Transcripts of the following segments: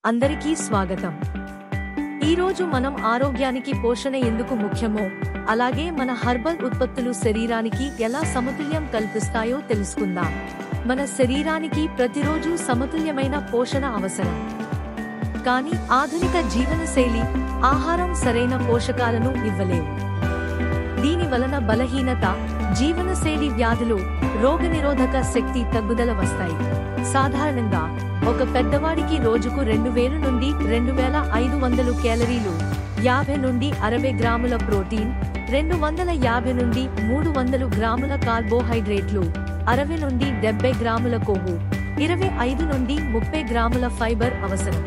అందరికీ స్వాగతం. ఈ రోజు మనం ఆరోగ్యానికి పోషణ ఎందుకు ముఖ్యమో, అలాగే మన హెర్బల్ ఉత్పత్తులు శరీరానికి ఎలా సమతుల్యం కల్పిస్తాయో తెలుసుకుందాం. మన శరీరానికి ప్రతిరోజు సమతుల్యమైన పోషణ అవసరం. కానీ ఆధునిక జీవనశైలి, ఆహారం సరైన పోషకాలను ఇవ్వలేవు. దీని వలన బలహీనత, జీవనశైలి వ్యాధులు, రోగనిరోధక శక్తి తగ్గుదల వస్తాయి. సాధారణంగా ఒక పెద్దవాడికి రోజుకు 2000 నుండి 2500 కేలరీలు, 50 నుండి 60 గ్రాముల ప్రోటీన్, 250 నుండి 300 గ్రాముల కార్బోహైడ్రేట్లు, 60 నుండి 70 గ్రాముల కొవ్వు, 25 నుండి 30 గ్రాముల ఫైబర్ అవసరం.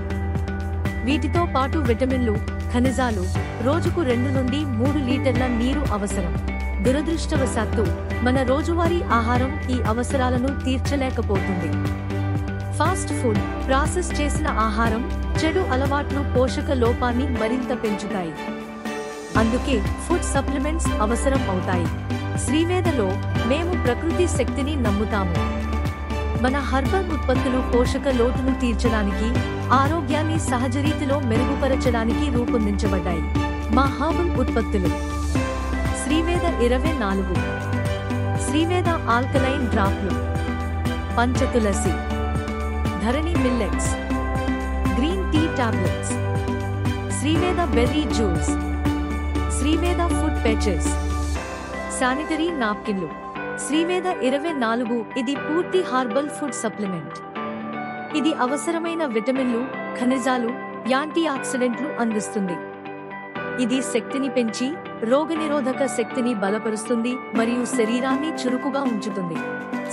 వీటితో పాటు విటమిన్లు, ఖనిజాలు, రోజుకు 2 నుండి 3 లీటర్ల నీరు అవసరం. దురదృష్టవశాత్తు మన రోజువారీ ఆహారం ఈ అవసరాలను తీర్చలేకపోతుంది. ఫాస్ట్ ఫుడ్, ప్రాసెస్ చేసిన ఆహారం, చెడు అలవాట్లు పోషక లోపాన్ని మరింత పెంచుతాయి. అందుకే ఫుడ్ సప్లిమెంట్స్ అవసరం అవుతాయి. శ్రీవేదలో మేము ప్రకృతి శక్తిని నమ్ముతాము. మన హెర్బల్ ఉత్పత్తులు పోషక లోటును తీర్చడానికి, ఆరోగ్యాన్ని సహజరీతిలో మెరుగుపరచడానికి రూపొందించబడ్డాయి. మా హెర్బల్ ఉత్పత్తులు: శ్రీవేద 24, శ్రీవేద ఆల్కలైన్ డ్రాప్లు, Panchatulasi, Dharani millets, green tea tablets, Sriveda berry juice, Sriveda food patches, sanitary నాప్కిన్లు. శ్రీవేద 24 ఇది పూర్తి హెర్బల్ ఫుడ్ సప్లిమెంట్. ఇది అవసరమైన విటమిన్లు, ఖనిజాలు, యాంటీ ఆక్సిడెంట్లు అందిస్తుంది. ఇది శక్తిని పెంచి, రోగనిరోధక శక్తిని బలపరుస్తుంది మరియు శరీరాన్ని చురుకుగా ఉంచుతుంది.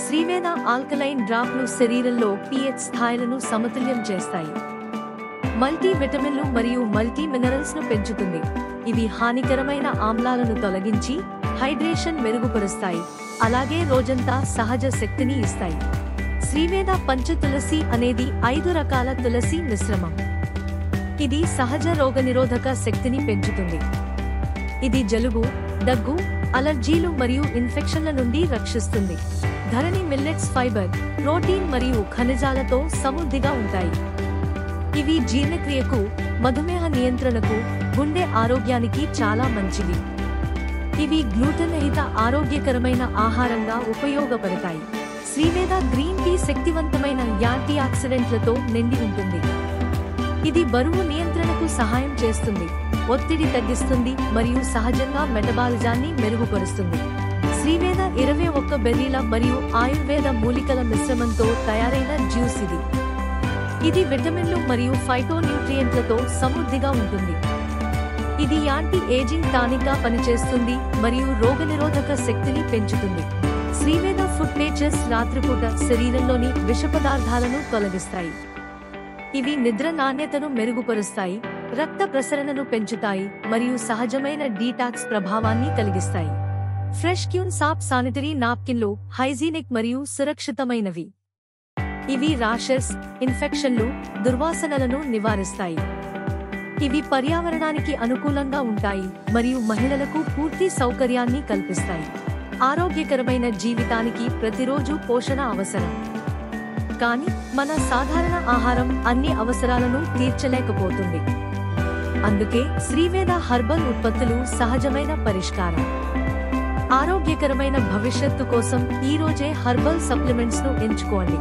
శ్రీవేద ఆల్కలైన్ డ్రాప్లు శరీరంలో pH స్థాయిలను సమతుల్యం చేస్తాయి. మల్టీ విటమిన్లు మరియు మల్టీ మినరల్స్ ను పెంచుతుంది. ఇవి హానికరమైన ఆమ్లాలను తొలగించి హైడ్రేషన్ మెరుగుపరుస్తాయి, అలాగే రోజంతా సహజ శక్తిని ఇస్తాయి. శ్రీవేద పంచతులసి అనేది 5 రకాల తులసి మిశ్రమం. ఇది సహజ రోగనిరోధక శక్తిని పెంచుతుంది. ఇది జలుబు, దగ్గు, అలర్జీలు మరియు ఇన్ఫెక్షన్ల నుండి రక్షిస్తుంది. ధరణి మిల్లెట్స్ ఫైబర్, ప్రోటీన్ మరియు ఖనిజాలతో సమృద్ధిగా ఉంటాయి. ఇవి జీర్ణక్రియకు, మధుమేహ నియంత్రణకు, గుండె ఆరోగ్యానికి చాలా మంచివి. ఇవి గ్లూటెన్ రహిత ఆరోగ్యకరమైన ఆహారంగా ఉపయోగపడతాయి. శ్రీవేద గ్రీన్ టీ శక్తివంతమైన యాంటీ ఆక్సిడెంట్లతో నిండి ఉంటుంది. ఇది బరువు నియంత్రణకు సహాయం చేస్తుంది, ఒత్తిడి తగ్గిస్తుంది మరియు సహజంగా మెటబాలిజాన్ని మెరుగుపరుస్తుంది. శ్రీవేద 21 బెర్రీల మరియు ఆయుర్వేద మూలికల మిశ్రమంతో తయారైన జ్యూస్ ఇది. ఇది విటమిన్లు మరియు ఫైటోన్యూట్రియంట్లతో సమృద్ధిగా ఉంటుంది. ఇది యాంటీ ఏజింగ్ టానిక్ గా పనిచేస్తుంది మరియు రోగనిరోధక శక్తిని పెంచుతుంది. శ్రీవేద ఫుడ్ ప్యాచెస్ రాత్రిపూట శరీరంలోని విష పదార్థాలను తొలగిస్తాయి. ఇవి నిద్ర నాణ్యతను మెరుగుపరుస్తాయి, రక్త ప్రసరణను పెంచుతాయి మరియు సహజమైన డీటాక్స్ ప్రభావాన్ని కలిగిస్తాయి. ఫ్రెష్ క్యూన్ సాప్ శానిటరీ నాప్కిన్లు హైజీనిక్ మరియు సురక్షితమైనవి. ఇవి రాషెస్, ఇన్ఫెక్షన్లు, దుర్వాసనలను నివారిస్తాయి. ఇవి పర్యావరణానికి అనుకూలంగా ఉంటాయి మరియు మహిళలకు పూర్తి సౌకర్యాన్ని కల్పిస్తాయి. ఆరోగ్యకరమైన జీవితానికి ప్రతిరోజు పోషణ అవసరం. కానీ మన సాధారణ ఆహారం అన్ని అవసరాలను తీర్చలేకపోతుంది. అందుకే శ్రీవేద హెర్బల్ ఉత్పత్తులు సహజమైన పరిష్కారం. ఆరోగ్యకరమైన భవిష్యత్తు కోసం ఈ రోజే హెర్బల్ సప్లిమెంట్స్ ను ఎంచుకోండి.